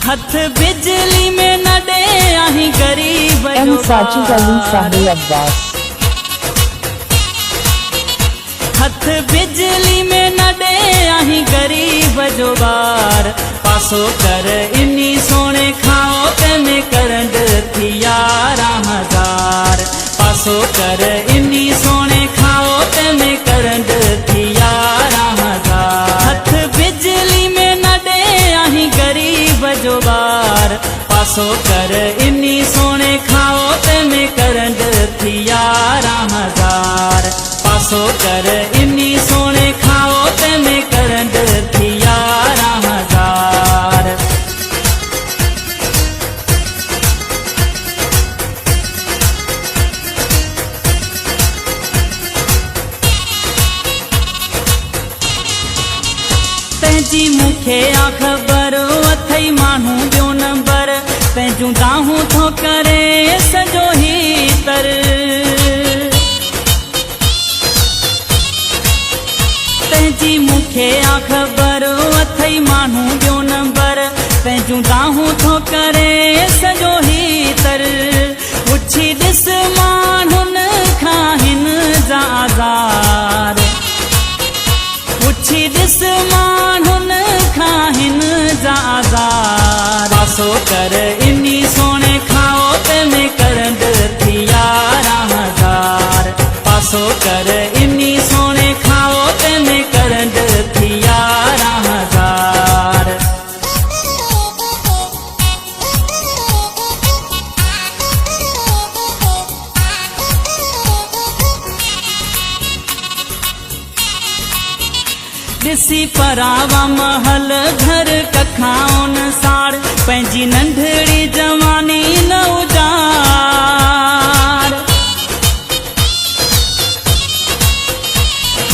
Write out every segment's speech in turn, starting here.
हथ बिजली में न दे आही गरीब जो अब्बास हथ बिजली में न दे आही गरीब जो बार पासो कर इन्नी सोने खाओ ते में करंड थी 11,000 पासो कर इन्नी सोने खाओ ते में करंड थी 11,000 हथ बिजली में न दे आही गरीब जो बार पासो कर इन्नी सोने खाओ ते में करंड थी 11,000 पासो कर इन्नी सोने खाओ ते में करंड थी 11,000 तंहिंजी मूंखे आ ख़बर अथई माण्हू ॿियो नंबर पंहिंजूं दाहूं थो करे सॼो हीतर तंहिंजी मूंखे आ ख़बर अथई माण्हू ॿियो नंबर पंहिंजूं दाहूं थो करे सॼो हीतर पुछी ॾिस माण्हुनि खां हिन जा आज़ार पुछी ॾिस माण्हुनि खां हिन जा आज़ार पासो कर इन्नी सोने खाओ ते में करंड थी 11,000 पासो कर इन्नी सोने खाओ ते में करंड थी 11,000 ॾिसी परावा महल घर कखाउन साड़ पंहिंजी नंढड़ी जवानी न उजाड़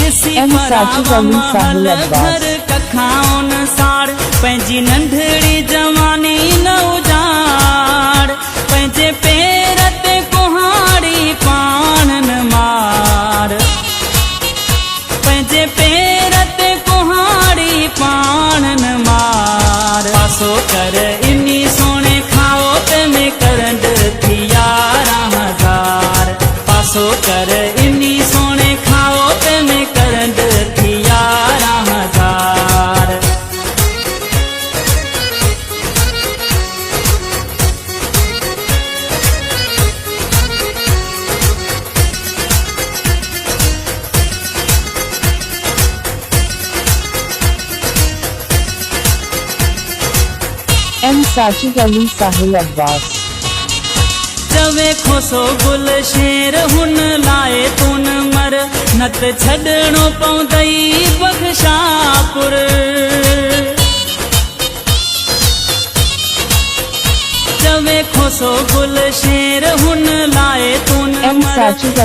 ॾिसी परावा महल घर कखाउन साड़ पंहिंजी नंढड़ी जवानी न उजाड़ पंहिंजे पेर ते कुहाड़ी पाण न मार पंहिंजे पेर ते कुहाड़ी पाण न मार पासो कर इन्नी सोने खाओ ते में करंड थी 11,000 पासो कर इन्नी सोने खाओ ते में करंड थी 11,000 साजिद अली साहिल अब्बास चवे खोसो गुल शेर हुन लाए तून मर नत छॾणो पवंदई बख़्शापुर चवे खोसो गुल शेर हुन लाए तून मर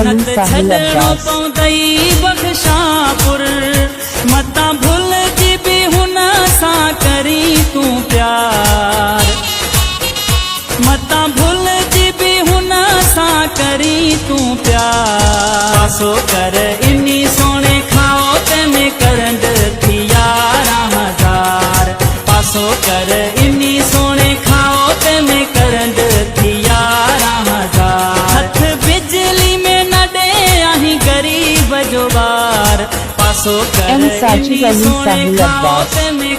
नत छॾणो पवंदई बख़्शापुर मतां भुल जी बि हुन सां करी तूं प्यार मतां भुल जी बि हुन सां करी तूं प्यार पासो कर इन्नी सोने खाओ ते में करंड थी 11,000 पासो कर इन्नी सोने खाओ ते में करंड थी 11,000 हथ बिजली में न दे आही गरीब जो बार पासो कर इन्नी सोने खाओ ते में